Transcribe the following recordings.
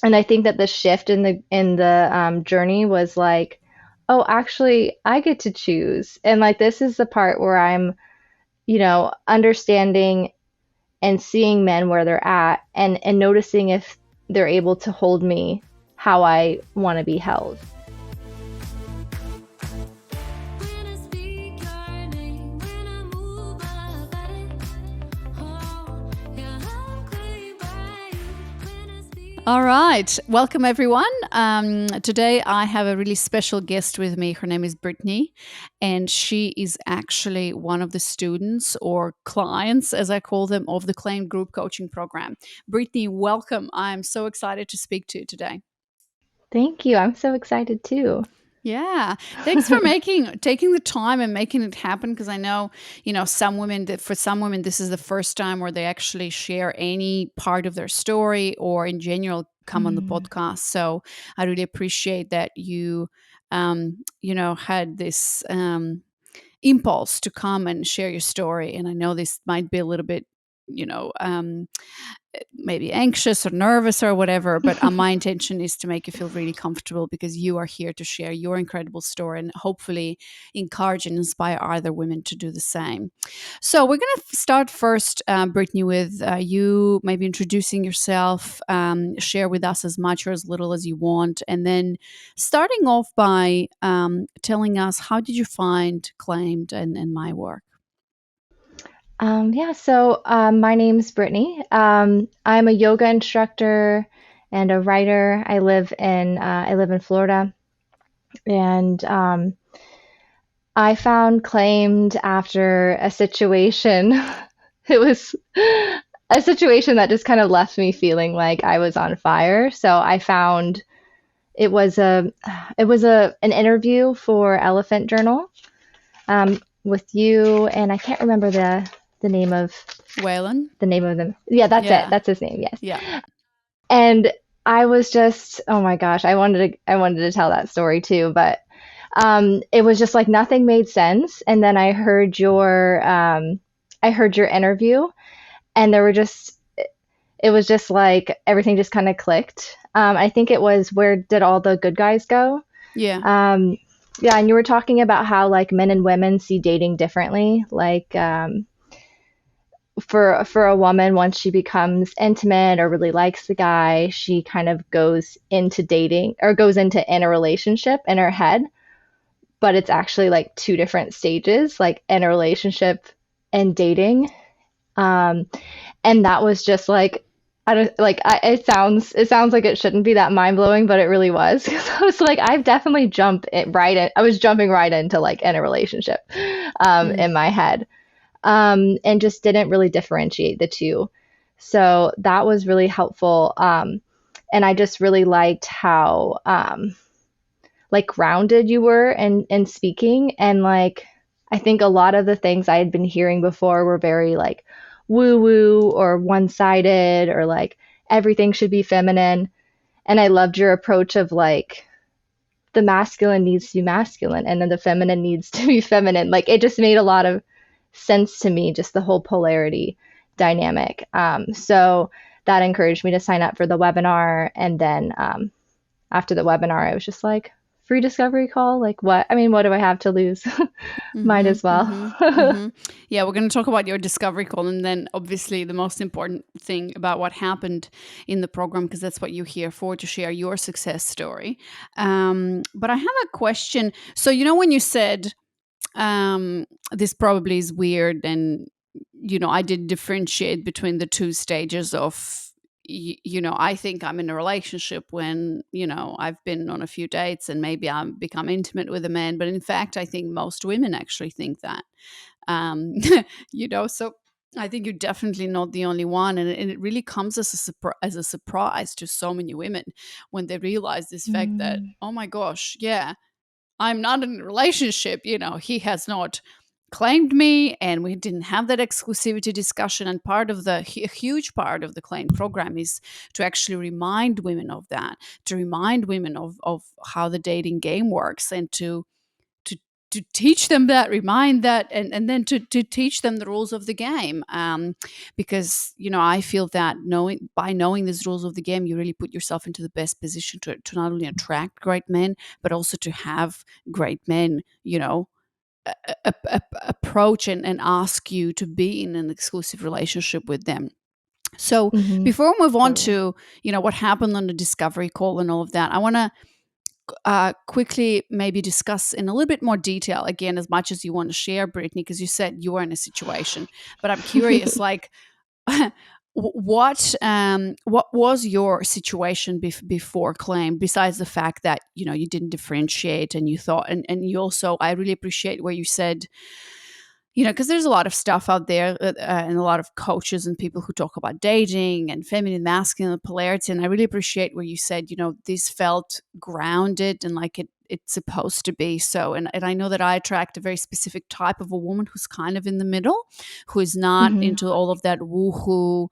And I think that the shift in the journey was like, oh, actually, I get to choose. And like this is the part where I'm, understanding and seeing men where they're at and noticing if they're able to hold me how I want to be held. All right. Welcome, everyone. Today, I have a really special guest with me. Her name is Brittany, and she is actually one of the students or clients, as I call them, of the Claimed Group Coaching Program. Brittany, welcome. I'm so excited to speak to you today. Thank you. I'm so excited too. Yeah. Thanks for taking the time and making it happen because I know, some women that for some women this is the first time where they actually share any part of their story or in general come on the Mm. podcast. So I really appreciate that you had this impulse to come and share your story. And I know this might be a little bit, you know, um, maybe anxious or nervous or whatever, but my intention is to make you feel really comfortable because you are here to share your incredible story and hopefully encourage and inspire other women to do the same. So we're going to start first, Brittany, with you maybe introducing yourself, share with us as much or as little as you want, and then starting off by telling us how did you find Claimed and my work? Yeah, so my name's Brittany. I'm a yoga instructor and a writer. I live in Florida, and I found Claimed after a situation. It was a situation that just kind of left me feeling like I was on fire. So I found it was a it was a an interview for Elephant Journal with you, and I can't remember the name of Waylon? the name of them. Yeah, that's it. Yeah, That's his name. Yes. yeah. And I was just, oh my gosh, I wanted to tell that story too, but it was just like nothing made sense. And then I heard your interview, and there were just it was just like everything just kind of clicked. I think it was where did all the good guys go? Yeah. Um, yeah, and you were talking about how like men and women see dating differently. Like for a woman, once she becomes intimate or really likes the guy, she kind of goes into dating or goes into in a relationship in her head, but it's actually like two different stages, like in a relationship and dating. Um, and that was just like I don't like it sounds like it shouldn't be that mind blowing, but it really was because I was like I've definitely jumped it right in. I was jumping right into like in a relationship Mm. in my head, and just didn't really differentiate the two. So that was really helpful. And I just really liked how like grounded you were in speaking, and like I think a lot of the things I had been hearing before were very like woo woo or one sided or like everything should be feminine. And I loved your approach of like the masculine needs to be masculine and then the feminine needs to be feminine. Like it just made a lot of sense to me, just the whole polarity dynamic. So that encouraged me to sign up for the webinar. And then after the webinar, I was just like, free discovery call? Like what? I mean, what do I have to lose? Might Mhm, as well. mhm, mhm. Yeah, we're gonna talk about your discovery call, and then obviously the most important thing about what happened in the program, because that's what you're here for, to share your success story. But I have a question. So, when you said, this probably is weird, and, I did differentiate between the two stages of I think I'm in a relationship when I've been on a few dates and maybe I'm become intimate with a man, but in fact I think most women actually think that. um so I think you're definitely not the only one, and it really comes as a surprise to so many women when they realize this fact that, Mm, oh my gosh, yeah, I'm not in a relationship. He has not claimed me, and we didn't have that exclusivity discussion. And part of a huge part of the claim program is to actually remind women of that, to remind women of how the dating game works, and to to teach them that, remind that, and then to teach them the rules of the game. Because, I feel that by knowing these rules of the game, you really put yourself into the best position to not only attract great men, but also to have great men, approach and ask you to be in an exclusive relationship with them. So Hmm. before we move on Totally. to, what happened on the discovery call and all of that, I want to quickly maybe discuss in a little bit more detail, again, as much as you want to share, Brittany, because you said you were in a situation. But I'm curious, like, what was your situation before claim, besides the fact that you didn't differentiate and you thought, and you also, I really appreciate where you said, because there's a lot of stuff out there, and a lot of coaches and people who talk about dating and feminine, masculine polarity. And I really appreciate where you said, this felt grounded and like it's supposed to be. So, and I know that I attract a very specific type of a woman who's kind of in the middle, who is not Hmm. into all of that woohoo,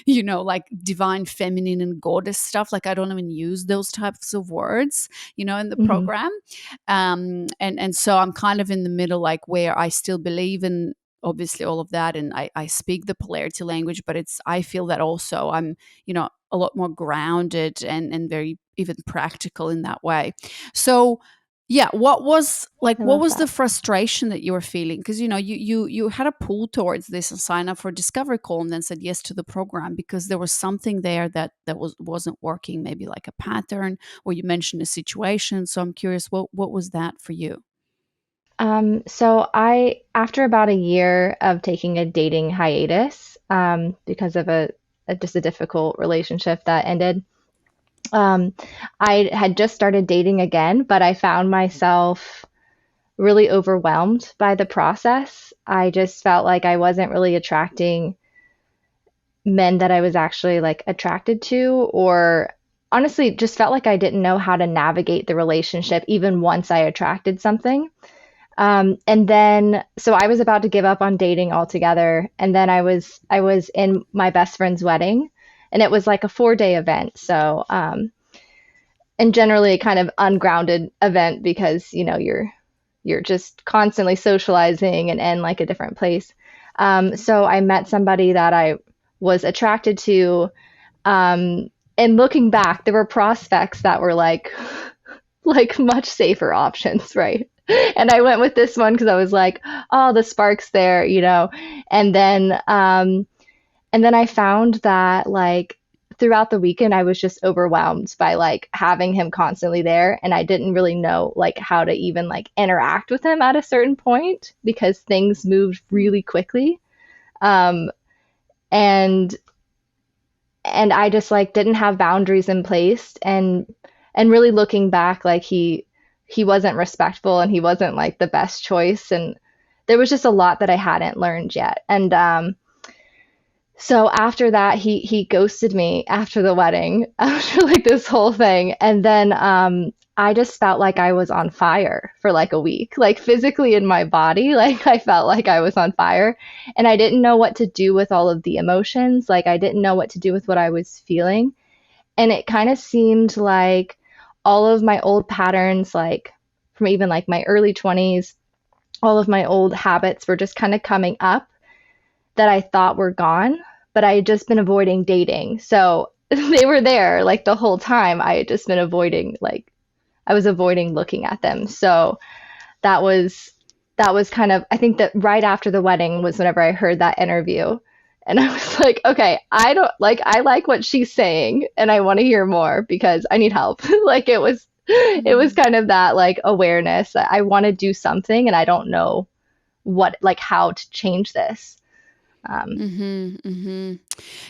like divine feminine and goddess stuff. Like, I don't even use those types of words, in the Hmm. program. And so I'm kind of in the middle, like where I still believe in obviously all of that, and I speak the polarity language, but I feel that also I'm a lot more grounded and very even practical in that way. So yeah, I what love was the that. frustration that you were feeling? Because you had a pull towards this and sign up for a discovery call and then said yes to the program because there was something there that wasn't working, maybe like a pattern, or you mentioned a situation. So I'm curious, what was that for you? So after about a year of taking a dating hiatus, because of just a difficult relationship that ended, um, I had just started dating again, but I found myself really overwhelmed by the process. I just felt like I wasn't really attracting men that I was actually like attracted to, or honestly, just felt like I didn't know how to navigate the relationship even once I attracted something. And then, so I was about to give up on dating altogether. And then I was in my best friend's wedding, and it was like a 4-day event. So, and generally a kind of ungrounded event because, you're just constantly socializing and in like a different place. So I met somebody that I was attracted to. And looking back, there were prospects that were like much safer options, right? And I went with this one because I was like, oh, the spark's there. And then I found that like throughout the weekend I was just overwhelmed by like having him constantly there, and I didn't really know like how to even like interact with him at a certain point because things moved really quickly. Um and I just like didn't have boundaries in place, and really looking back, like he wasn't respectful and he wasn't like the best choice, and there was just a lot that I hadn't learned yet. And so after that, he ghosted me after the wedding, after like this whole thing. And then I just felt like I was on fire for like a week, like physically in my body. Like I felt like I was on fire, and I didn't know what to do with all of the emotions. Like I didn't know what to do with what I was feeling. And it kind of seemed like all of my old patterns, like from even like my early 20s, all of my old habits were just kind of coming up that I thought were gone, but I had just been avoiding dating. So they were there like the whole time. I had just been avoiding, like, I was avoiding looking at them. So that was kind of, I think that right after the wedding was whenever I heard that interview. And I was like, okay, I like what she's saying and I want to hear more because I need help. Like it was kind of that like awareness. I want to do something and I don't know like how to change this. Um, Mm-hmm. Mm-hmm.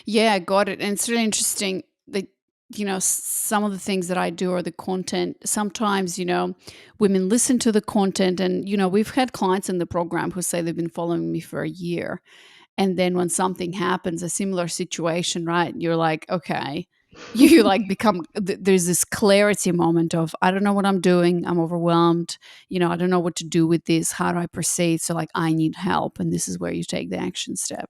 Yeah, got it. And it's really interesting that, some of the things that I do or the content, sometimes, women listen to the content and, we've had clients in the program who say they've been following me for a year. And then when something happens, a similar situation, right? You're like, okay, you like become, there's this clarity moment of, I don't know what I'm doing. I'm overwhelmed. I don't know what to do with this. How do I proceed? So like, I need help. And this is where you take the action step.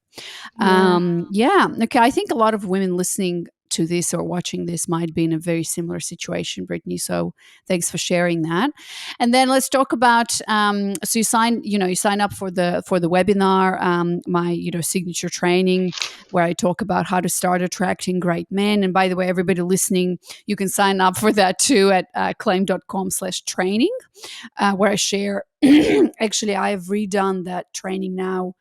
yeah. Yeah. Okay. I think a lot of women listening to this or watching this might be in a very similar situation, Brittany. So thanks for sharing that. And then let's talk about, so you sign up for the webinar, my signature training, where I talk about how to start attracting great men. And by the way, everybody listening, you can sign up for that too at claim.com/training, where I share. Actually, I have redone that training now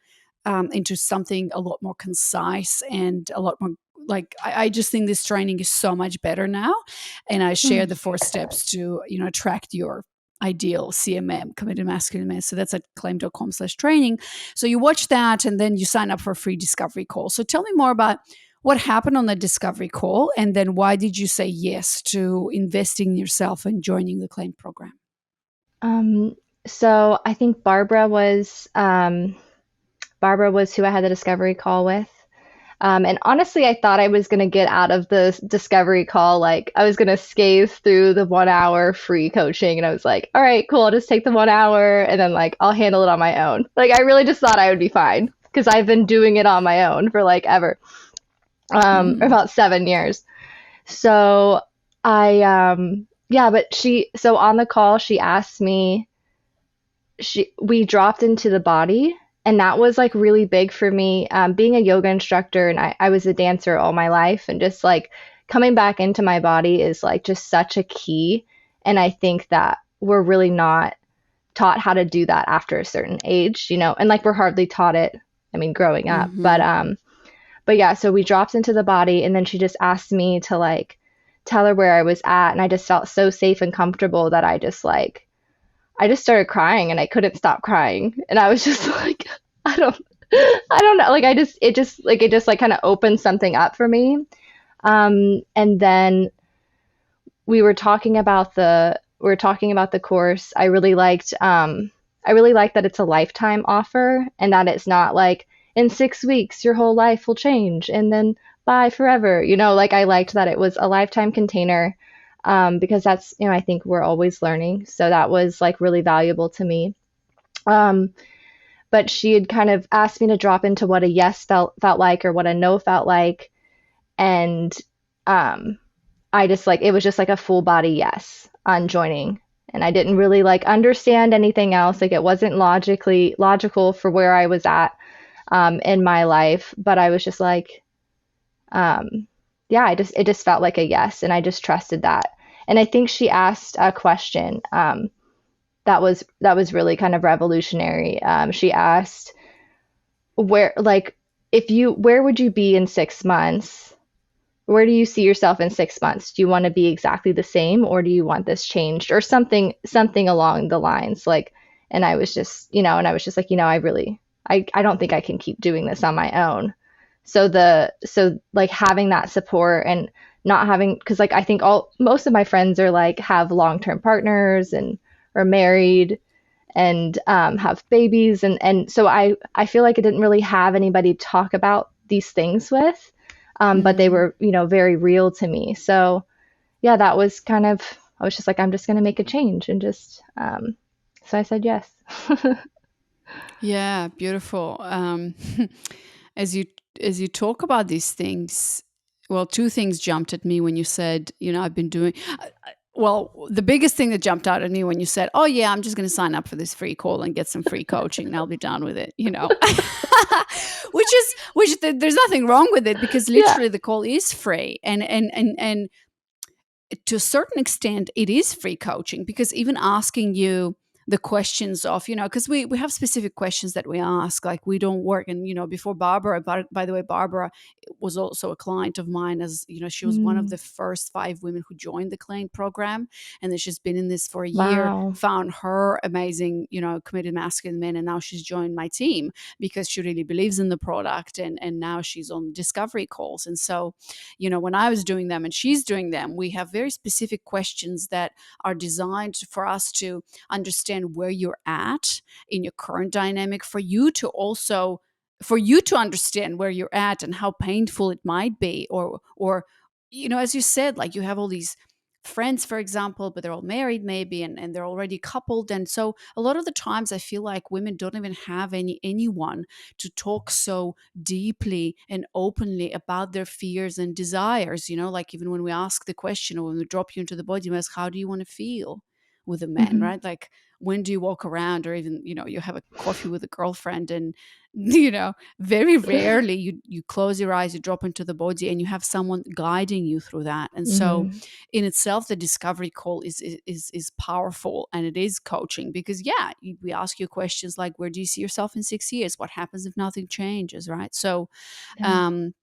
into something a lot more concise and a lot more like I just think this training is so much better now. And I share the 4 steps to attract your ideal CMM, committed masculine man. So that's at claim.com/training. So you watch that and then you sign up for a free discovery call. So tell me more about what happened on that discovery call, and then why did you say yes to investing in yourself and joining the Claim program? Um, so I think Barbara was who I had the discovery call with. And honestly, I thought I was going to get out of the discovery call. Like, I was going to scathe through the 1 hour free coaching. And I was like, all right, cool. I'll just take the 1 hour and then, like, I'll handle it on my own. Like, I really just thought I would be fine because I've been doing it on my own for like ever, Mm. about 7 years. So yeah, but so on the call, she asked me, we dropped into the body, and that was like really big for me, being a yoga instructor, and I was a dancer all my life, and just like coming back into my body is like just such a key. And I think that we're really not taught how to do that after a certain age, and like we're hardly taught it, I mean, growing up. but Hmm. um but yeah, so we dropped into the body, and then she just asked me to like tell her where I was at, and I just felt so safe and comfortable that I just started crying, and I couldn't stop crying. And I was just like, I don't I don't know. Like, it just like kind of opened something up for me. And then we were talking about the course. I really liked that it's a lifetime offer, and that it's not like in 6 weeks your whole life will change and then bye forever. Like, I liked that it was a lifetime container, because that's, I think we're always learning. So that was like really valuable to me. Um, but she had kind of asked me to drop into what a yes felt like, or what a no felt like. And um, I just like, it was just like a full body yes on joining. And I didn't really like understand anything else. Like, it wasn't logical for where I was at, in my life. But I was just like, yeah, it just felt like a yes, and I just trusted that. And I think she asked a question, that was really kind of revolutionary. She asked, where like if you where would you be in 6 months? Where do you see yourself in 6 months? Do you want to be exactly the same, or do you want this changed, or something along the lines like? And I was just, like, I don't think I can keep doing this on my own. So like having that support, and not having, because like I think all most of my friends are like have long-term partners and are married, and have babies, and so I feel like I didn't really have anybody to talk about these things with, but they Hmm. were, very real to me. So yeah, that was kind of, I was just like, I'm just going to make a change, and just so I said yes. Yeah, beautiful. As you as you talk about these things, well, 2 things jumped at me when you said, I've been doing. Well, the biggest thing that jumped out at me when you said, "Oh yeah, I'm just going to sign up for this free call and get some free coaching, and I'll be done with it," there's nothing wrong with it, because Yeah. literally the call is free, and to a certain extent it is free coaching, because even asking you the questions of, because we have specific questions that we ask, like we don't work. And before Barbara, by the way, Barbara was also a client of mine, as she was one of Mm, the first 5 women who joined the Claim program. And then she's been in this for a year, wow. found her amazing, committed masculine men, and now she's joined my team because she really believes in the product. And now she's on discovery calls. And so, when I was doing them and she's doing them, we have very specific questions that are designed for us to understand where you're at in your current dynamic, for you to understand where you're at and how painful it might be, or as you said, like you have all these friends, for example, but they're all married maybe, and they're already coupled. And so a lot of the times I feel like women don't even have anyone to talk so deeply and openly about their fears and desires. Like even when we ask the question, or when we drop you into the body, we ask, how do you want to feel with a man, Hmm. right? Like, when do you walk around, or even, you have a coffee with a girlfriend, and very rarely you close your eyes, you drop into the body, and you have someone guiding you through that. And so Hmm. in itself, the discovery call is powerful, and it is coaching, because we ask you questions like, where do you see yourself in 6 years? What happens if nothing changes, right? So Yeah. um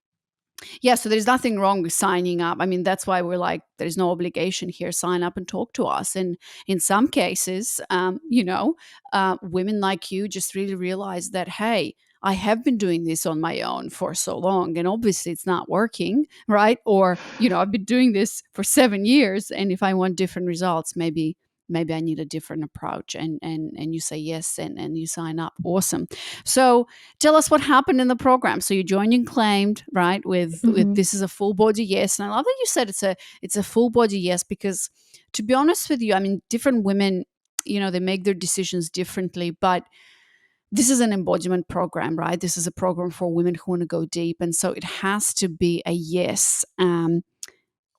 yeah, so there's nothing wrong with signing up. I mean, that's why we're like, there's no obligation here. Sign up and talk to us. And in some cases, women like you just really realize that, hey, I have been doing this on my own for so long, and obviously it's not working, right? Or, I've been doing this for 7 years, and if I want different results, maybe I need a different approach. And you say yes, and you sign up. Awesome. So tell us what happened in the program. So you joined and claimed, right? With Hmm. this is a full body yes, and I love that you said it's a full body yes, because to be honest with you, I mean, different women, they make their decisions differently, but this is an embodiment program, right? This is a program for women who want to go deep, and so it has to be a yes.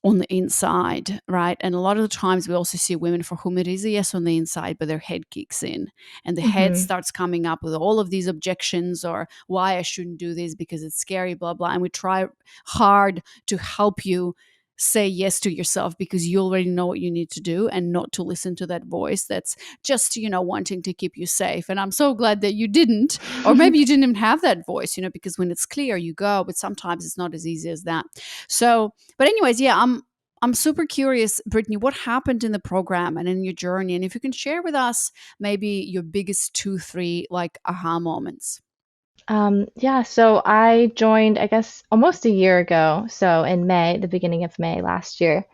On the inside, right? And a lot of the times we also see women for whom it is a yes on the inside, but their head kicks in, and the head Hmm. starts coming up with all of these objections, or why I shouldn't do this because it's scary, blah, blah. And we try hard to help you say yes to yourself, because you already know what you need to do, and not to listen to that voice that's just, wanting to keep you safe. And I'm so glad that you didn't, or maybe you didn't even have that voice, because when it's clear, you go, but sometimes it's not as easy as that. So, but anyways, yeah, I'm super curious, Brittany, what happened in the program and in your journey, and if you can share with us maybe your biggest 2, 3 like aha moments. Yeah, so I joined, I guess, almost a year ago. So in May, the beginning of May last year.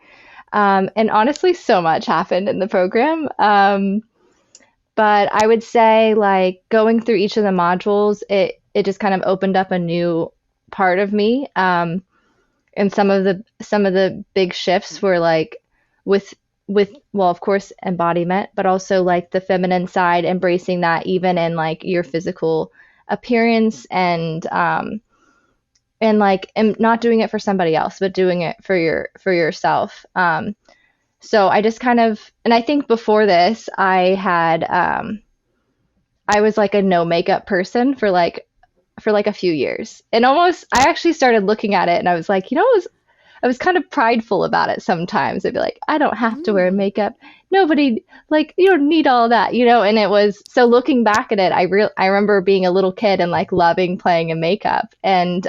And honestly, so much happened in the program. But I would say, like, going through each of the modules, it just kind of opened up a new part of me. And some of the big shifts were like with well, of course, embodiment, but also like the feminine side, embracing that even in like your physical appearance, and like, and not doing it for somebody else, but doing it for yourself. So I just kind of, and I think before this, I was like a no makeup person for like a few years, and almost I actually started looking at it, and I was like, I was kind of prideful about it sometimes. I'd be like, I don't have to wear Mm. makeup. Nobody, like, you don't need all that. And it was, so looking back at it, I remember being a little kid and like loving playing in makeup, and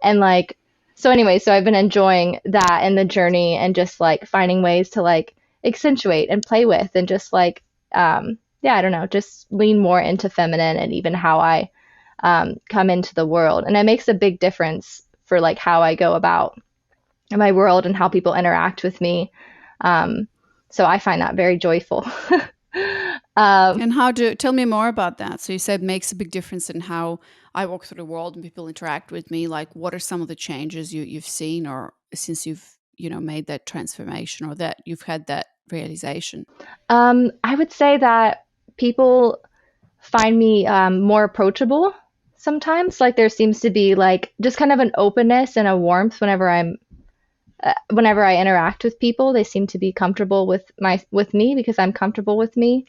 like, so anyway, so I've been enjoying that and the journey, and just like finding ways to like accentuate and play with, and just like, yeah, I don't know, just lean more into feminine, and even how I come into the world. And it makes a big difference for like how I go about my world and how people interact with me. Um, so I find that very joyful. um, And how do tell me more about that? So you said makes a big difference in how I walk through the world and people interact with me. Like, what are some of the changes you've seen, or since you've made that transformation, or that you've had that realization? I would say that people find me more approachable sometimes. Like, there seems to be like just kind of an openness and a warmth whenever I interact with people. They seem to be comfortable with me because I'm comfortable with me.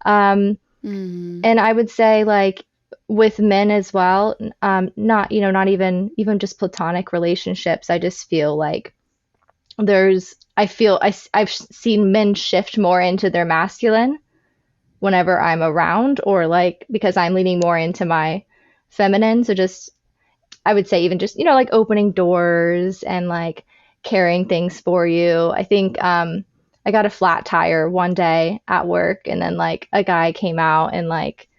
Um, Hmm. and I would say, like, with men as well, not even just platonic relationships. I just feel like I've seen men shift more into their masculine whenever I'm around, or like because I'm leaning more into my feminine. So just, I would say, even just, like opening doors and like carrying things for you. I think I got a flat tire one day at work, and then like a guy came out and like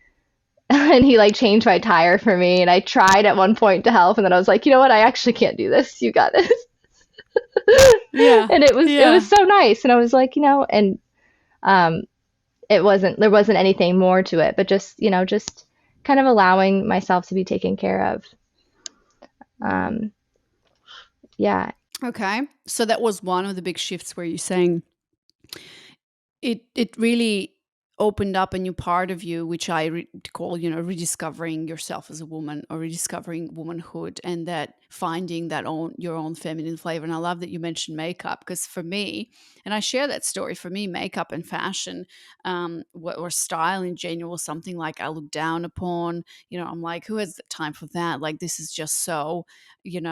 and he like changed my tire for me, and I tried at one point to help, and then I was like, you know what, I actually can't do this. You got this. Yeah. And it was Yeah. so nice, and I was like, and um there wasn't anything more to it, but just kind of allowing myself to be taken care of. Um, yeah. Okay. So that was one of the big shifts where you're saying it really opened up a new part of you, which I call, rediscovering yourself as a woman, or rediscovering womanhood, and that finding that own your own feminine flavor. And I love that you mentioned makeup, because for me, and I share that story, for me, makeup and fashion, or style in general, was something like I look down upon. I'm like, who has the time for that? Like, this is just so, there's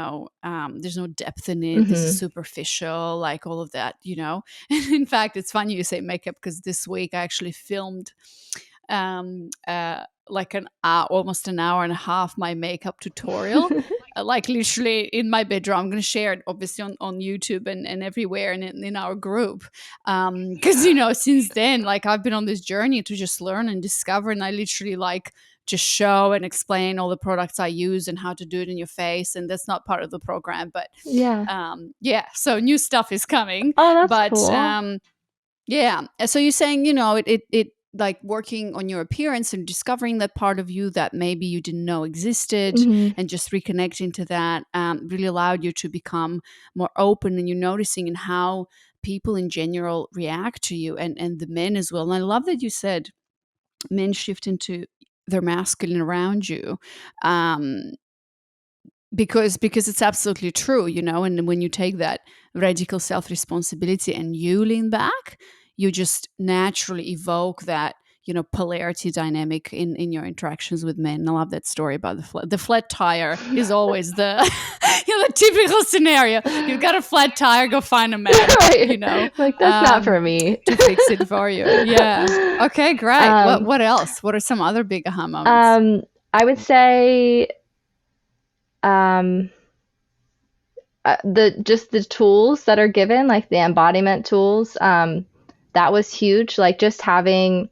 no depth in it. This is Hmm. superficial, like all of that. In fact, it's funny you say makeup, because this week I actually filmed like almost an hour and a half my makeup tutorial, like literally in my bedroom. I'm going to share it obviously on YouTube and everywhere, and in our group, because since then, like, I've been on this journey to just learn and discover, and I literally like just show and explain all the products I use and how to do it in your face. And that's not part of the program, but Yeah. yeah, so new stuff is coming. Oh, that's But cool. yeah, so you're saying, it like working on your appearance and discovering that part of you that maybe you didn't know existed, Hmm. and just reconnecting to that, really allowed you to become more open, and you're noticing in how people in general react to you, and the men as well. And I love that you said men shift into their masculine around you, um, because it's absolutely true, and when you take that radical self responsibility and you lean back, you just naturally evoke that, polarity dynamic in your interactions with men. And I love that story about the flat tire is always the the typical scenario. You've got a flat tire, go find a man, Right. Like, that's not for me. to fix it for you. Yeah. Okay, great. What um, what else? What are some other big aha moments? um, I would say um, the tools that are given, like the embodiment tools, that was huge. Like, just having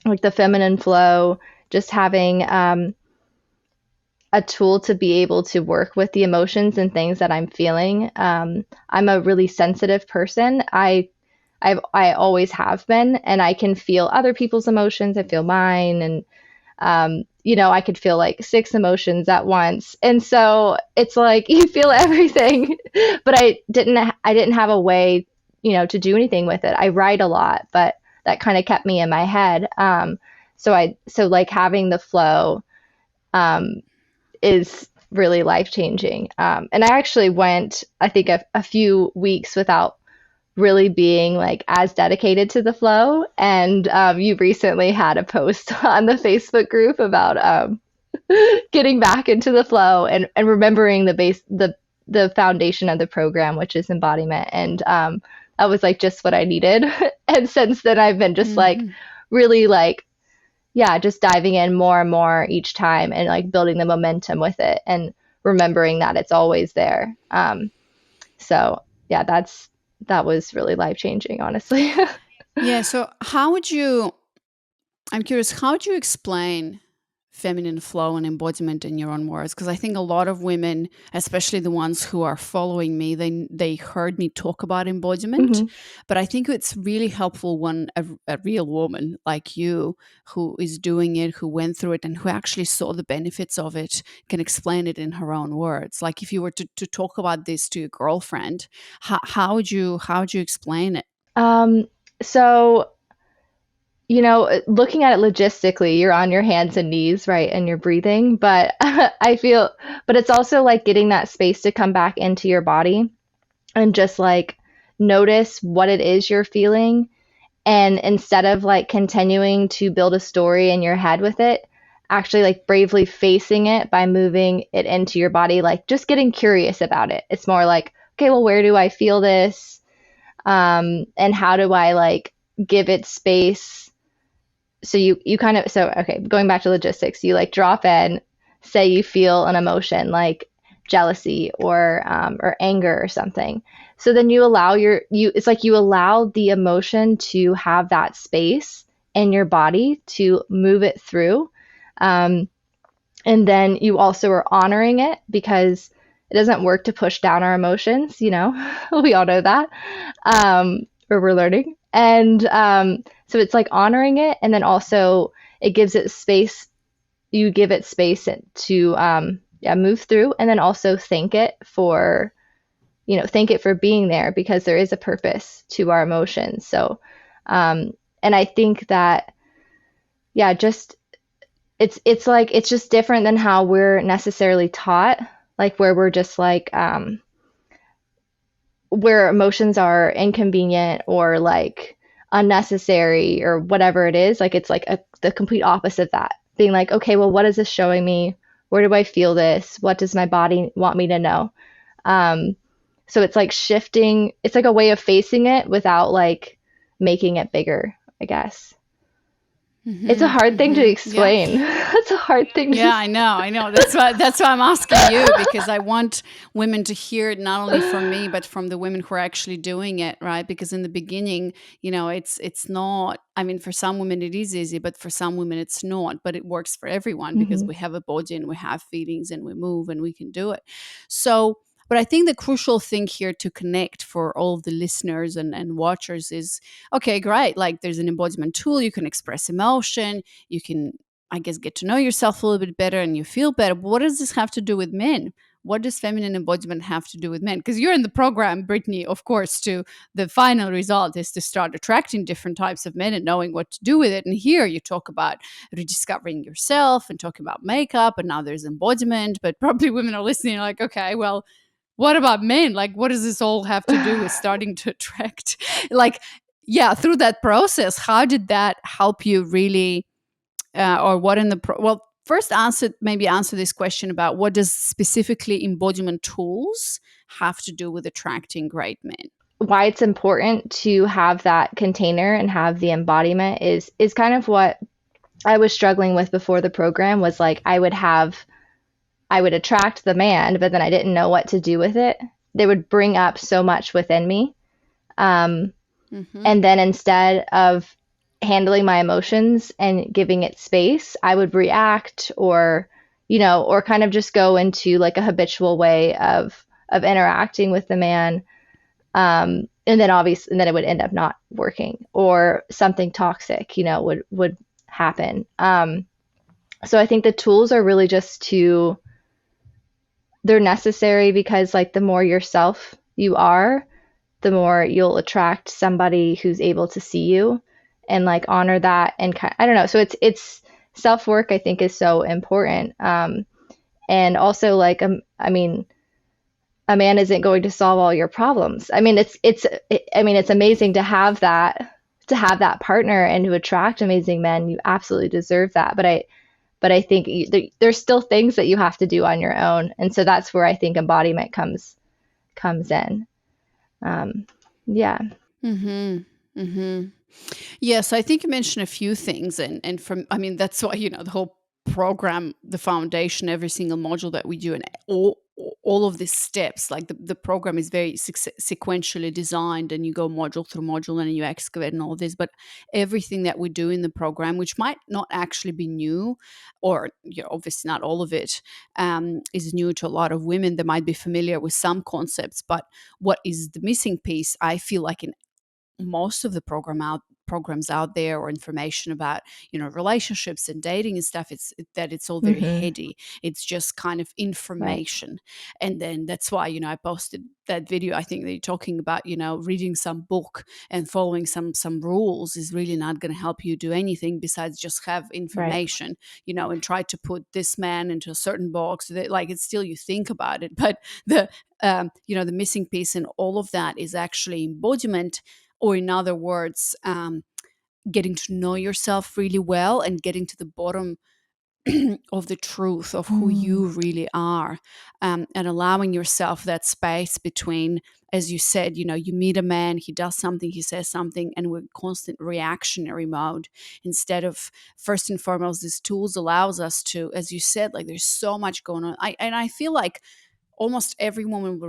like the feminine flow, just having a tool to be able to work with the emotions and things that I'm feeling. I'm a really sensitive person. I always have been, and I can feel other people's emotions. I feel mine, and I could feel like six emotions at once. And so it's like you feel everything, but I didn't have a way, to do anything with it. I write a lot, but that kind of kept me in my head. So like having the flow um, is really life changing. And I actually went, I think, a few weeks without really being like as dedicated to the flow. And you recently had a post on the Facebook group about getting back into the flow and remembering the foundation of the program, which is embodiment. And that was like just what I needed. And since then, I've been just like Hmm. really like, yeah, just diving in more and more each time and like building the momentum with it and remembering that it's always there. So yeah, that was really life changing, honestly. Yeah. So I'm curious, how do you explain feminine flow and embodiment in your own words? Because I think a lot of women, especially the ones who are following me, they heard me talk about embodiment, Hmm. but I think it's really helpful when a real woman like you, who is doing it, who went through it, and who actually saw the benefits of it, can explain it in her own words. Like, if you were to talk about this to your girlfriend, how would you explain it? Um, so looking at it logistically, you're on your hands and knees, right? And you're breathing. But but it's also like getting that space to come back into your body and just like notice what it is you're feeling. And instead of like continuing to build a story in your head with it, actually like bravely facing it by moving it into your body, like just getting curious about it. It's more like, okay, well, where do I feel this? And how do I like give it space? So you kind of, so okay, going back to logistics, you like drop in, say you feel an emotion like jealousy or anger or something. So then you allow it's like you allow the emotion to have that space in your body to move it through. um, and then you also are honoring it, because it doesn't work to push down our emotions, we all know that, or we're learning. And so it's like honoring it, and then also it gives it space. You give it space to yeah, move through, and then also thank it for thank it for being there, because there is a purpose to our emotions. So, and I think that, yeah, just it's like it's just different than how we're necessarily taught, like where we're just like where emotions are inconvenient or like unnecessary or whatever it is. Like it's like the complete opposite of that. Being like, okay, well, what is this showing me? Where do I feel this? What does my body want me to know? Um, so it's like shifting. It's like a way of facing it without like making it bigger, I guess. It's a Mm-hmm, hard thing to mm-hmm. Yeah. explain. It's a hard thing to. Yeah, I know. That's why I'm asking you, because I want women to hear it not only from me but from the women who are actually doing it, right? Because in the beginning, it's not. I mean, for some women it is easy, but for some women it's not. But it works for everyone because Mhm. we have a body and we have feelings and we move and we can do it. So. But I think the crucial thing here to connect for all of the listeners and watchers is okay, great. Like there's an embodiment tool, you can express emotion, you can, I guess, get to know yourself a little bit better and you feel better. But what does this have to do with men? What does feminine embodiment have to do with men? Because you're in the program, Brittany, of course, to the final result is to start attracting different types of men and knowing what to do with it. And here you talk about rediscovering yourself and talking about makeup, and now there's embodiment. But probably women are listening like, okay, well, what about men? Like, what does this all have to do with starting to attract? Like, yeah, through that process, how did that help you really? Or what in the well, first answer this question about what does specifically embodiment tools have to do with attracting great men. Why it's important to have that container and have the embodiment is kind of what I was struggling with before the program. Was like I would attract the man, but then I didn't know what to do with it. They would bring up so much within me. Um, Mm-hmm. and then instead of handling my emotions and giving it space, I would react or kind of just go into like a habitual way of interacting with the man. And then it would end up not working, or something toxic, would happen. So I think the tools are really just they're necessary, because like the more yourself you are, the more you'll attract somebody who's able to see you and like honor that. And I don't know. So it's self work, I think, is so important. And also like I mean, a man isn't going to solve all your problems. I mean, it's amazing to have that partner and to attract amazing men. You absolutely deserve that. But I think there's still things that you have to do on your own, and so that's where I think embodiment comes in. Um, yeah. Mm-hmm. Mm-hmm. Yes, I think you mentioned a few things, and from, I mean, that's why the whole program, the foundation, every single module that we do, and all of these steps, like the program is very sequentially designed, and you go module through module and you excavate and all of this. But everything that we do in the program, which might not actually be new, or obviously not all of it, is new to a lot of women. They might be familiar with some concepts, but what is the missing piece? I feel like in most of the programs out there, or information about relationships and dating and stuff, it's all very Hmm. heady. It's just kind of Right. information. And then that's why I posted that video. I think that you're talking about reading some book and following some rules is really not going to help you do anything besides just have Right. information, and try to put this man into a certain box that, like, it's still, you think about it, but the missing piece in all of that is actually embodiment, or in other words, getting to know yourself really well and getting to the bottom of the truth of who Mm. you really are, and allowing yourself that space between, as you said, you meet a man, he does something, he says something, and we're in constant reactionary mode, instead of, first and foremost, these tools allows us to, as you said, like, there's so much going on. I feel like almost every woman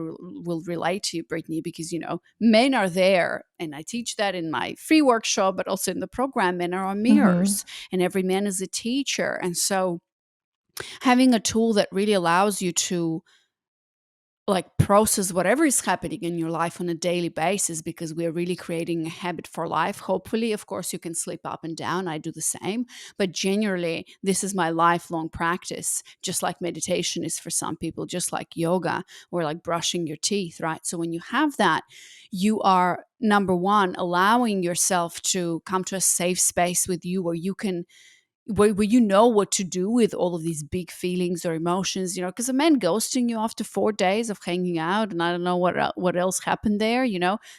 will relate to you, Brittany, because men are there, and I teach that in my free workshop, but also in the program. Men are our Hmm. mirrors, and every man is a teacher. And so having a tool that really allows you to like process whatever is happening in your life on a daily basis, because we're really creating a habit for life. Hopefully, of course, you can slip up and down. I do the same, but generally this is my lifelong practice, just like meditation is for some people, just like yoga, or like brushing your teeth, right? So when you have that, you are, number one, allowing yourself to come to a safe space with you, where you can, where you know what to do with all of these big feelings or emotions, because a man ghosting you after 4 days of hanging out, and I don't know what else happened there,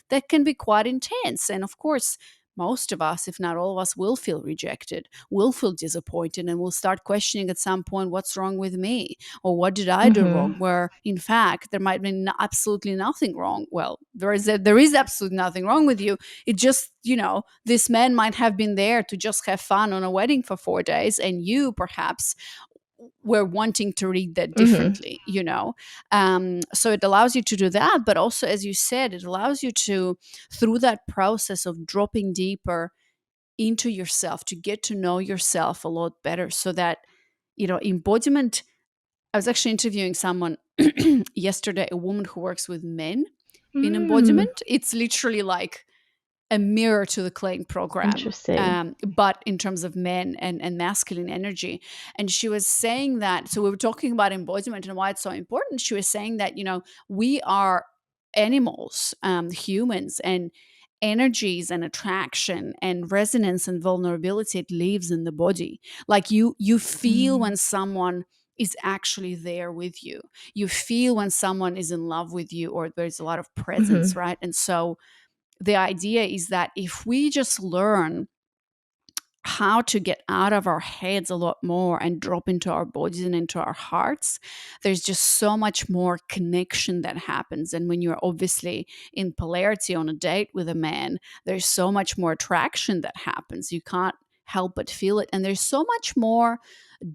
that can be quite intense. And of course, most of us, if not all of us, will feel rejected, will feel disappointed, and will start questioning at some point, what's wrong with me, or what did I do wrong? Mm-hmm. Where in fact there might be absolutely nothing wrong. Well, there is absolutely nothing wrong with you. It just, this man might have been there to just have fun on a wedding for 4 days, and you perhaps were wanting to read that Mm-hmm. differently, so it allows you to do that. But also, as you said, it allows you to, through that process of dropping deeper into yourself, to get to know yourself a lot better, so that, embodiment. I was actually interviewing someone yesterday, a woman who works with men in Mm. embodiment. It's literally like a mirror to the Klein program, Interesting. but in terms of men and masculine energy. And she was saying that, so we were talking about embodiment and why it's so important. She was saying that, we are animals, humans, and energies and attraction and resonance and vulnerability, it lives in the body. Like you feel Mm. when someone is actually there with you. You feel when someone is in love with you, or there's a lot of presence, Mm-hmm. right? And so the idea is that if we just learn how to get out of our heads a lot more and drop into our bodies and into our hearts, there's just so much more connection that happens. And when you're obviously in polarity on a date with a man, there's so much more attraction that happens. You can't help but feel it. And there's so much more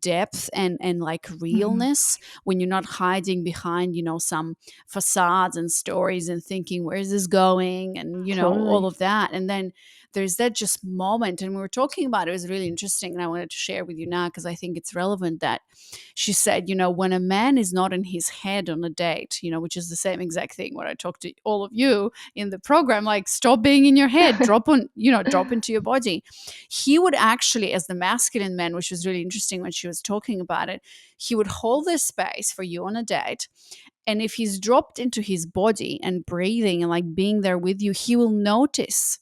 depth and like Mm-hmm. realness when you're not hiding behind, some facades and stories and thinking, where's this going, and all Totally. of that. And then there's that just moment, and we were talking about it, was really interesting, and I wanted to share with you now because I think it's relevant. That she said, when a man is not in his head on a date, which is the same exact thing what I talked to all of you in the program, like, stop being in your head, drop into your body. He would actually, as the masculine man, which was really interesting when she was talking about it, he would hold this space for you on a date. And if he's dropped into his body and breathing and like being there with you, he will notice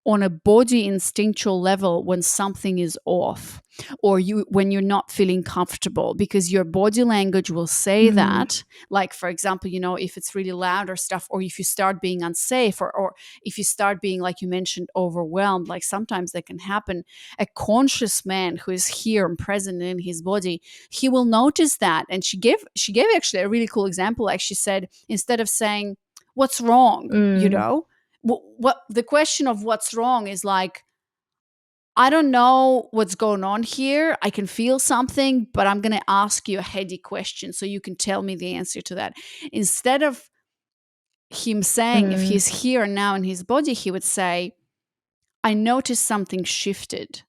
on a body instinctual level when something is off, or when you're not feeling comfortable, because your body language will say Mm-hmm. that. Like, for example, if it's really loud or stuff, or if you start being unsafe, or if you start being, like you mentioned, overwhelmed, like sometimes that can happen. A conscious man who is here and present in his body, he will notice that. And she gave actually a really cool example. Like, she said, instead of saying, what's wrong, Mm. what the question of what's wrong is like, I don't know what's going on here. I can feel something, but I'm going to ask you a heady question so you can tell me the answer to that. Instead of him saying, if Mm. he's here now in his body, he would say, I noticed something shifted.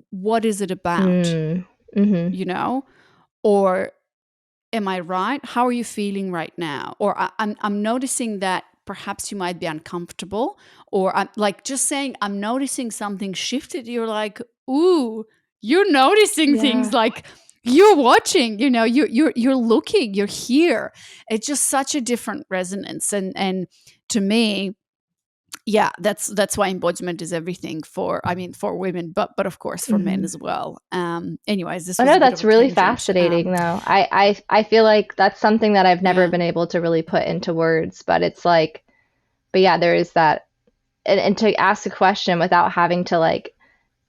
What is it about? Mm. Mm-hmm. You know? Or, am I right? How are you feeling right now? Or, I'm noticing that perhaps you might be uncomfortable. Or, I'm like, just saying, I'm noticing something shifted. You're like, ooh, you're noticing things, Yeah. like you're watching, you're looking, you're here. It's just such a different resonance. And to me, yeah, that's why embodiment is everything for, I mean, for women, but of course for men Mm-hmm. as well. Anyways, this I was know a bit that's of a really tangent. fascinating though. I feel like that's something that I've never Yeah. been able to really put into words, but it's like, but yeah, there is that, and to ask a question without having to like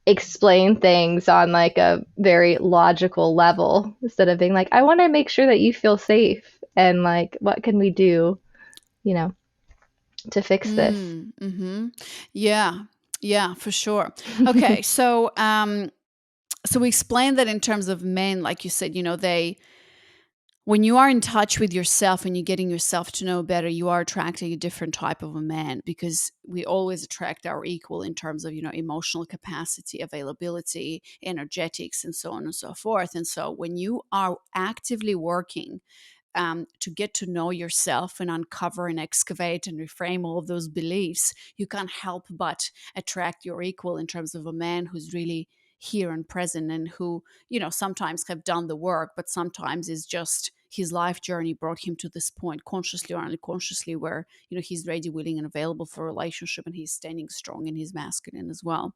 explain things on like a very logical level instead of being like, I want to make sure that you feel safe and like what can we do, you know, to fix this. Mm-hmm. Yeah. Yeah, for sure. Okay, so we explained that in terms of men, like you said, they, when you are in touch with yourself and you're getting yourself to know better, you are attracting a different type of a man, because we always attract our equal in terms of, emotional capacity, availability, energetics, and so on and so forth. And so when you are actively working to get to know yourself and uncover and excavate and reframe all of those beliefs, you can't help but attract your equal in terms of a man who's really here and present, and who, sometimes have done the work, but sometimes is just his life journey brought him to this point, consciously or unconsciously, where he's ready, willing, and available for a relationship, and he's standing strong in his masculine as well.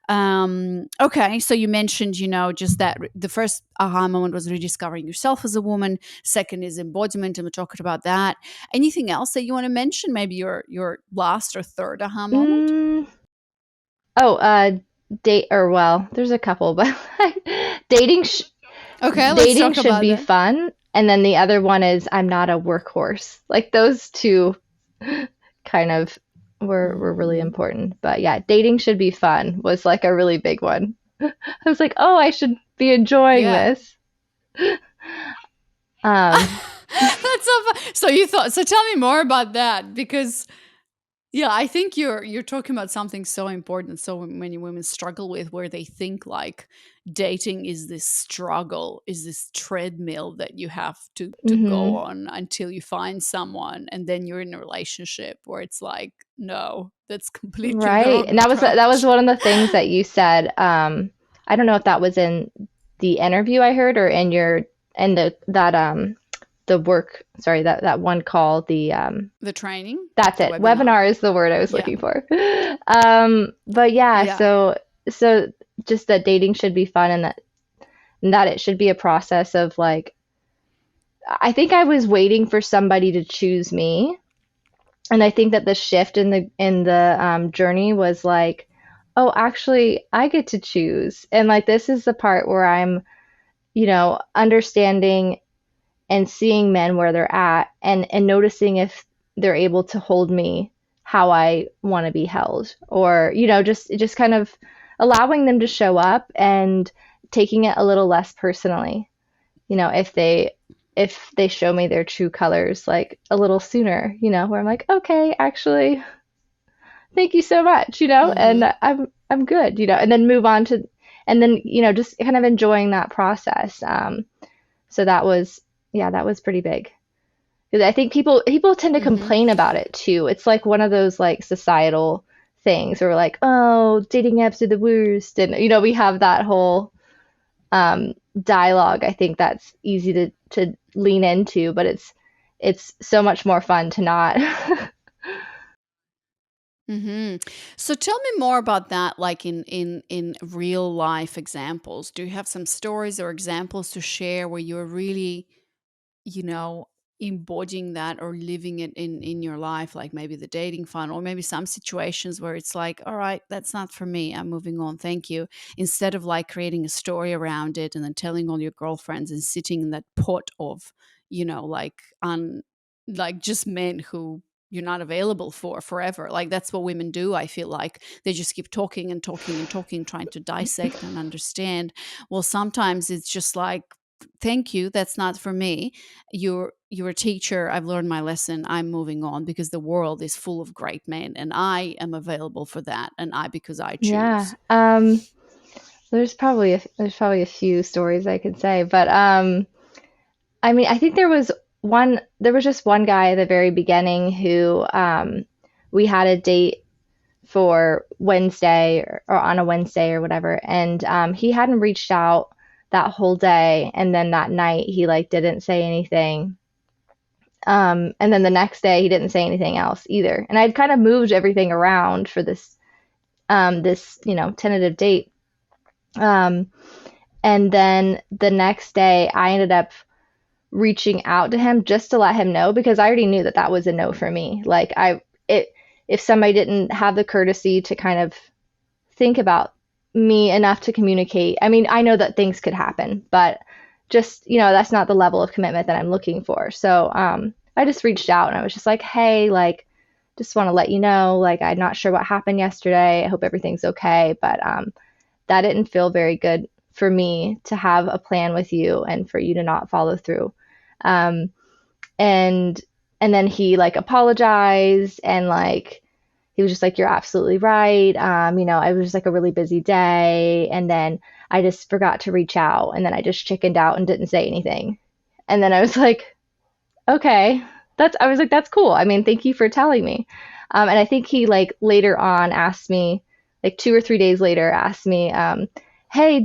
Okay, so you mentioned, just that the first aha moment was rediscovering yourself as a woman. Second is embodiment, and we're talking about that. Anything else that you want to mention? Maybe your last or third aha moment? Mm, oh, date or well, there's a couple, but dating sh Okay, let's dating talk should about be that. fun. And then the other one is I'm not a workhorse. Like those two kind of were really Hmm. important. But yeah, dating should be fun was like a really big one. I was like, oh, I should be enjoying Yeah. this. Um, That's so you thought, so tell me more about that, because yeah, I think you're talking about something so important, so many women struggle with, where they think like dating is this struggle, is this treadmill that you have to go mhm. on until you find someone, and then you're in a relationship, where it's like, no, that's completely the Right. wrong And that was approach. one of the things that you said. I don't know if that was in the interview I heard or in your in the work, sorry, that one call, The training, that's the it. webinar. Webinar is the word I was Yeah. looking for. But yeah, Yeah. so just that dating should be fun, and that it should be a process of like I think I was waiting for somebody to choose me. And I think that the shift in the journey was like, oh, actually, I get to choose, and like this is the part where I'm, understanding and seeing men where they're at, and noticing if they're able to hold me how I want to be held, or just kind of allowing them to show up and taking it a little less personally, if they show me their true colors like a little sooner, where I'm like, okay, actually, thank you so much, and Mm-hmm. I'm good, and then move on to, and then, just kind of enjoying that process. So that was, yeah, that was pretty big. 'Cause I think people tend to Mm-hmm. complain about it too. It's like one of those like societal things where we're like, oh, dating apps are the worst, and we have that whole dialogue. I think that's easy to lean into, but it's so much more fun to not. Hmm. So tell me more about that, like in real life examples. Do you have some stories or examples to share where you're really, you know, embodying that or living it in your life, like maybe the dating fun, or maybe some situations where it's like, all right, that's not for me. I'm moving on. Thank you. Instead of like creating a story around it and then telling all your girlfriends and sitting in that pot of, like like just men who you're not available for forever. Like that's what women do. I feel like they just keep talking and talking and talking, trying to dissect and understand. Well, sometimes it's just like, thank you, that's not for me. You're a teacher. I've learned my lesson. I'm moving on, because the world is full of great men, and I am available for that, and I because I Yeah. choose. There's probably a few stories I could say, but I mean, I think there was just one guy at the very beginning who we had a date for Wednesday, or on a Wednesday or whatever, and he hadn't reached out that whole day, and then that night he like didn't say anything. And then the next day he didn't say anything else either. And I'd kind of moved everything around for this tentative date. Um, and then the next day I ended up reaching out to him just to let him know, because I already knew that that was a no for me. Like if somebody didn't have the courtesy to kind of think about me enough to communicate, I mean, I know that things could happen, but just, that's not the level of commitment that I'm looking for. So, I just reached out and I was just like, hey, like, just want to let you know, like, I'm not sure what happened yesterday. I hope everything's okay. But that didn't feel very good for me to have a plan with you and for you to not follow through. Um, and and then he like apologized, and like he was just like, you're absolutely right. It was just like a really busy day, and then I just forgot to reach out, and then I just chickened out and didn't say anything. And then I was like, okay, I was like, that's cool. I mean, thank you for telling me. And I think he like later on asked me, like 2 or 3 days later, asked me, hey,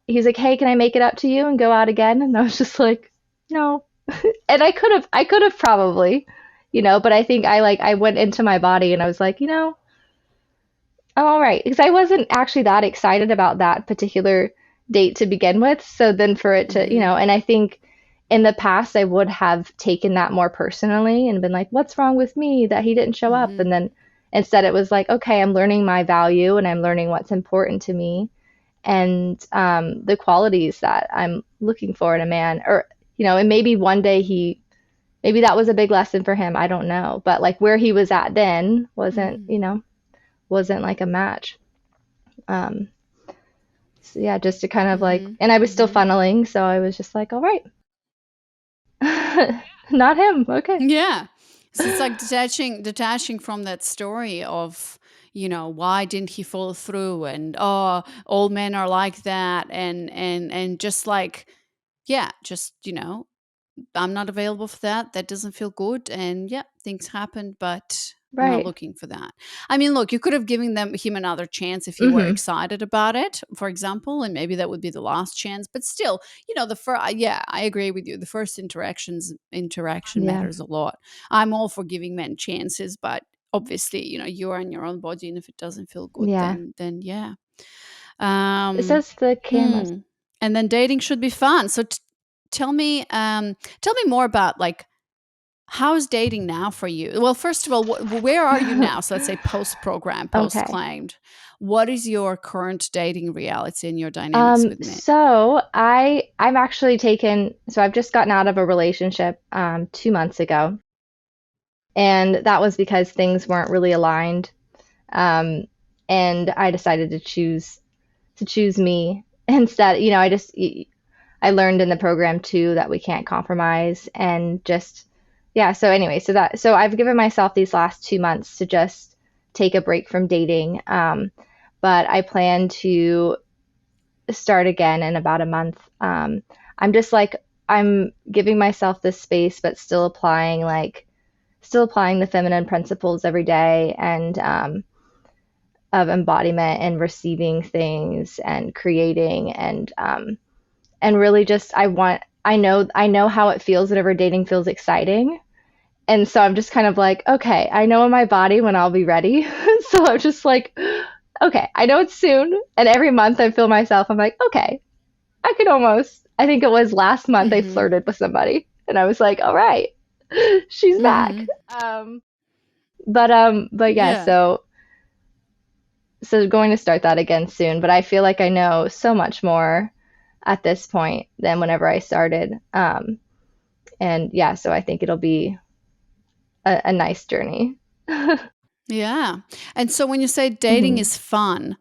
he's like, hey, can I make it up to you and go out again? And I was just like, no. And I could have probably, but I think I went into my body and I was like, I'm all right. Because I wasn't actually that excited about that particular date to begin with. So then for it to, Mm-hmm. and I think in the past I would have taken that more personally and been like, what's wrong with me that he didn't show up? Mm-hmm. And then instead it was like, okay, I'm learning my value and I'm learning what's important to me and the qualities that I'm looking for in a man. Or, and maybe one day maybe that was a big lesson for him. I don't know. But like where he was at then Mm-hmm. wasn't like a match. Um, so yeah, just to kind of like, Mm-hmm. and I was still Mm-hmm. funneling, so I was just like, all right, not him. Okay. Yeah. So it's like detaching from that story of, why didn't he follow through, and oh, all men are like that, and just like, yeah, just, I'm not available for that. That doesn't feel good. And yeah, things happen, but I'm not Right. looking for that. I mean, look, you could have given him another chance if you were Mm-hmm. excited about it, for example, and maybe that would be the last chance. But still, the first, yeah, I agree with you. The first interaction Yeah. matters a lot. I'm all for giving men chances, but obviously, you're in your own body, and if it doesn't feel good, Yeah. then yeah. It Um, says the cameras. hmm. And then dating should be fun. So tell me more about, like, how's dating now for you? Well, first of all, where are you now? So let's say post program, post Okay. claimed. What is your current dating reality and your dynamics with men? So I'm actually so I've just gotten out of a relationship 2 months ago, and that was because things weren't really aligned. Um, and I decided to choose me instead. I learned in the program too that we can't compromise and just yeah. So anyway, so I've given myself these last 2 months to just take a break from dating. But I plan to start again in about a month. I'm just like I'm giving myself this space, but still applying the feminine principles every day and of embodiment and receiving things and creating and really just I know how it feels whenever dating feels exciting. And so I'm just kind of like, okay, I know in my body when I'll be ready. So I'm just like, okay, I know it's soon. And every month I feel myself, I'm like, okay, I think it was last month I Mm-hmm. flirted with somebody and I was like, all right, she's back. Mm-hmm. But yeah, Yeah. so going to start that again soon, but I feel like I know so much more at this point than whenever I started. And yeah, so I think it'll be a nice journey. Yeah. And so when you say dating Hmm. is fun,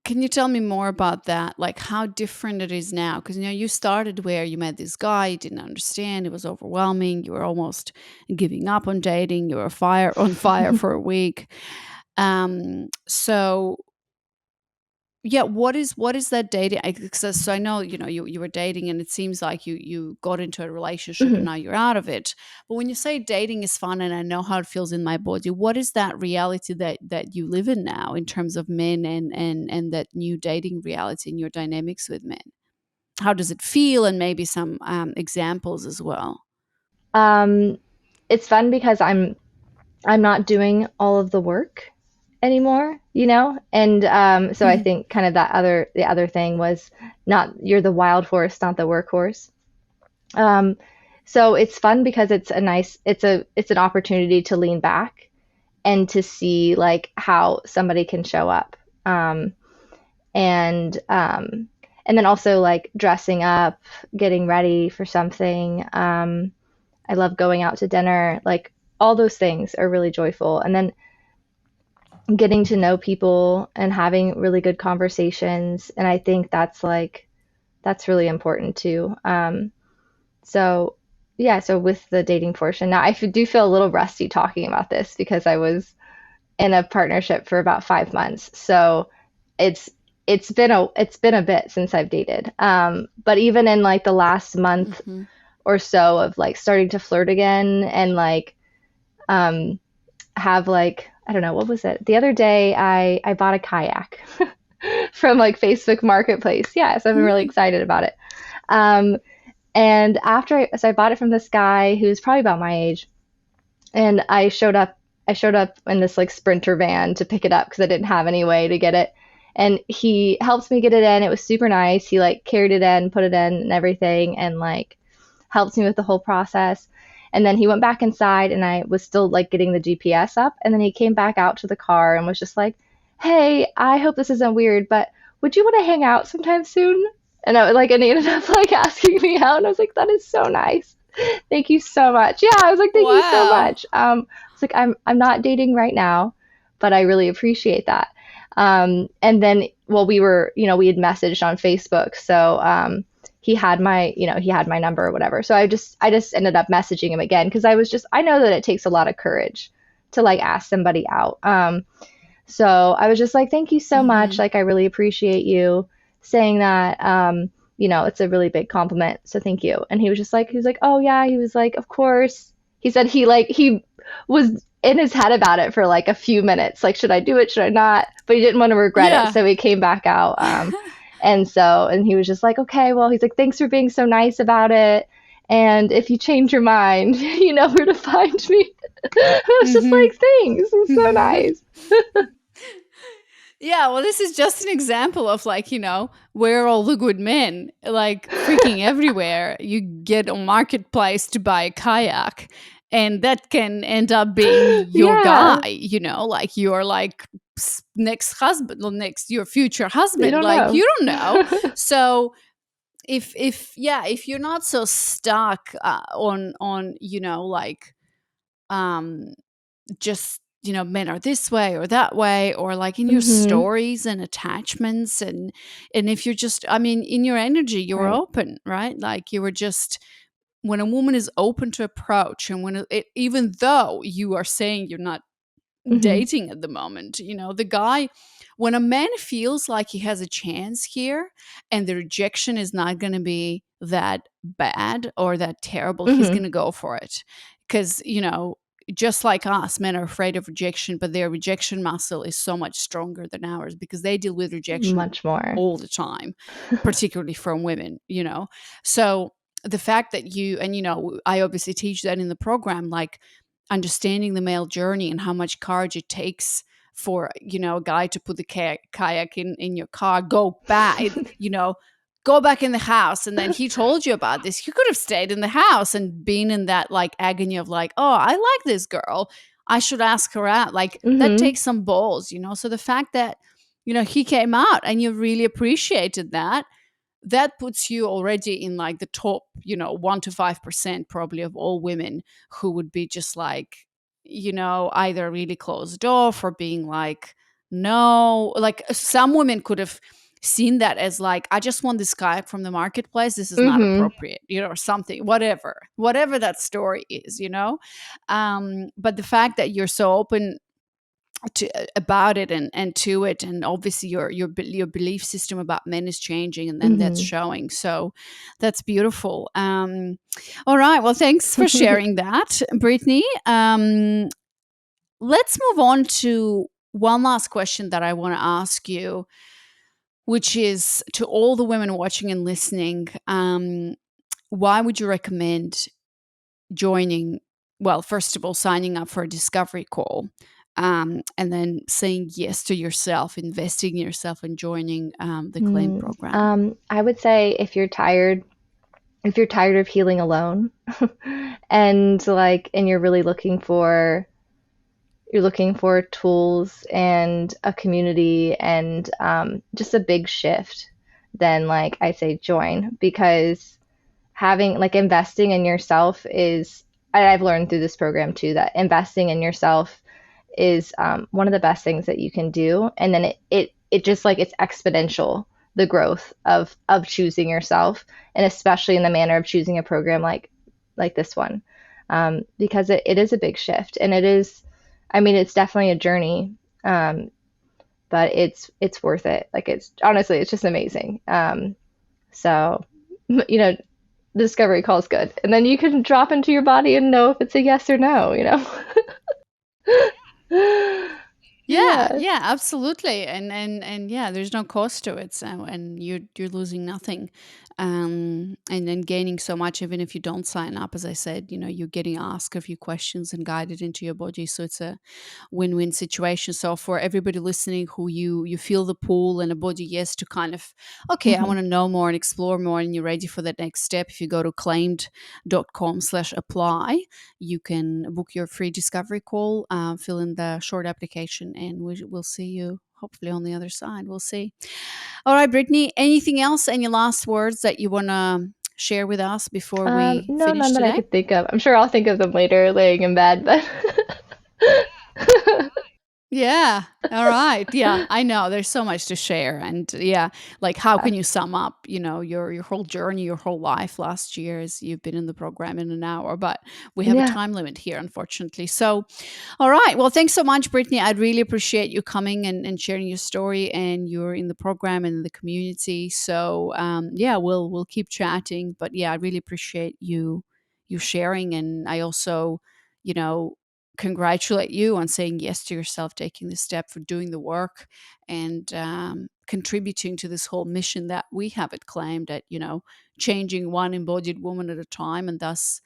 can you tell me more about that? Like how different it is now? Because you started where you met this guy, you didn't understand, it was overwhelming, you were almost giving up on dating, you were on fire for a week. So yeah, what is that dating? So I know you were dating, and it seems like you got into a relationship and Hmm. now you're out of it. But when you say dating is fun and I know how it feels in my body, what is that reality that you live in now in terms of men and that new dating reality and your dynamics with men? How does it feel, and maybe some examples as well? Um, it's fun because I'm not doing all of the work anymore, and so I Mhm. think kind of the other thing was not you're the wild horse, not the workhorse. Um, so it's fun because it's an opportunity to lean back and to see like how somebody can show up. Um, and um, and then also like dressing up, getting ready for something. I love going out to dinner. Like all those things are really joyful. And then getting to know people and having really good conversations. And I think that's really important too. So yeah, so with the dating portion, now do feel a little rusty talking about this because I was in a partnership for about 5 months. So it's it's been a bit since I've dated. But even in like the last month Mhm. or so of like starting to flirt again and like um, have like, I don't know, what was it? The other day I bought a kayak from like Facebook Marketplace. Yes, I've been really Mm. excited about it. Um, and so I bought it from this guy who's probably about my age, and I showed up in this like Sprinter van to pick it up because I didn't have any way to get it. And he helps me get it in. It was super nice. He like carried it in, put it in and everything, and like helped me with the whole process. And then he went back inside and I was still like getting the GPS up. And then he came back out to the car and was just like, "Hey, I hope this isn't weird, but would you want to hang out sometime soon?" And I was like, and he ended up like asking me out. And I was like, "That is so nice. Thank you so much." Yeah, I was like, "Thank you so Wow. much." It's like I'm not dating right now, but I really appreciate that. And then, well, we had messaged on Facebook, so he had my number or whatever. So I just ended up messaging him again because I know that it takes a lot of courage to like ask somebody out. So I was just like, "Thank you so much. Hmm. Like, I really appreciate you saying that. It's a really big compliment. So thank you." And he was like, "Oh yeah." He was like, "Of course." He said he was in his head about it for like a few minutes. Like, should I do it? Should I not? But he didn't want to regret it. Yeah. So he came back out. And he was just like, "Okay, well," he's like, "Thanks for being so nice about it. And if you change your mind, you know where to find me." I was just Hmm. like, "Thanks. It's so nice." Yeah, well, this is just an example of like, where are all the good men? Like freaking everywhere. You get on Marketplace to buy a kayak, and that can end up being your guy, Yeah. like your like next husband or next your future You husband. don't Like know. you don't know. So if you're not so stuck on like um just men are this way or that way, or like in your Mhm. stories and attachments, and if you're just, I mean, in your energy you were Right. open, right? Like you were just, when a woman is open to approach, and when even though you are saying you're not Mhm. dating at the moment, the guy, when a man feels like he has a chance here and the rejection is not going to be that bad or that terrible, he's going Mhm. to go for it. Because just like us, men are afraid of rejection, but their rejection muscle is so much stronger than ours because they deal with rejection Much more. all the time, particularly from women, so the fact that I obviously teach that in the program, like understanding the male journey and how much courage it takes for a guy to put the kayak in your car, go back in the house, and then he told you about this. You could have stayed in the house and been in that like agony of like, oh, I like this girl, I should ask her out. Like that Mhm. takes some balls, so the fact that he came out and you really appreciated that, that puts you already in like the top 1 to 5% probably of all women who would be just like either really closed off or being like, no. Like some women could have seen that as like, I just want this guy from the marketplace, this is not Mhm. appropriate, or something, whatever that story is, but the fact that you're so open to about it and to it, and obviously your belief system about men is changing, and then that's Mhm. showing. So that's beautiful. All right, well, thanks for sharing that, Brittany. Let's move on to one last question that I want to ask you, which is to all the women watching and listening. Why would you recommend joining, well, first of all, signing up for a discovery call, and then saying yes to yourself, investing in yourself, and joining the claim program? I would say if you're tired of healing alone, and you're really looking for tools and a community and just a big shift, then like I say join, because having like investing in yourself is, I've learned through this program too, that investing in yourself is one of the best things that you can do. And then it just like it's exponential, the growth of choosing yourself, and especially in the manner of choosing a program like this one, because it is a big shift, and it is, I mean, it's definitely a journey, but it's worth it. Like it's honestly, it's just amazing. So you know the discovery call is good. And then you can drop into your body and know if it's a yes or no, you know? Yeah, Yeah. yeah, absolutely. And yeah, there's no cost to it. So and you're losing nothing. And then gaining so much even if you don't sign up. As I said, you're getting asked a few questions and guided into your body. So it's a win-win situation. So for everybody listening who you feel the pull and a body yes to kind of, okay, I Hmm. want to know more and explore more and you're ready for that next step. If you go to claimed.com/apply, you can book your free discovery call, fill in the short application, and we'll see you hopefully on the other side. We'll see. All right, Brittany, anything else? Any last words that you want to share with us before we No, finish none that I today? could think of. I'm sure I'll think of them later, laying in bed, but Yeah. All right. Yeah, I know there's so much to share and yeah, like how can you sum up, your whole journey, your whole life last year as you've been in the program in an hour, but we have a yeah. time limit here unfortunately. So, all right. Well, thanks so much Brittany. I'd really appreciate you coming and sharing your story and you're in the program and in the community. So, yeah, we'll keep chatting, but yeah, I really appreciate you sharing and I also, you know, congratulate you on saying yes to yourself, taking the step for doing the work and contributing to this whole mission that we have it claimed at, changing one embodied woman at a time and thus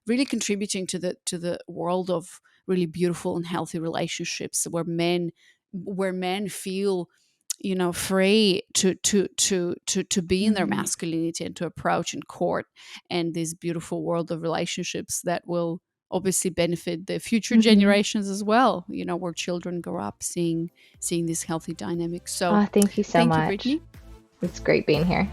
really contributing to the world of really beautiful and healthy relationships where men feel free to be in their Hmm. masculinity and to approach and court and this beautiful world of relationships that will obviously benefit the future Hmm. generations as well, where children grow up seeing these healthy dynamics. So Oh, thank you so thank you, much. Brittany. It's great being here.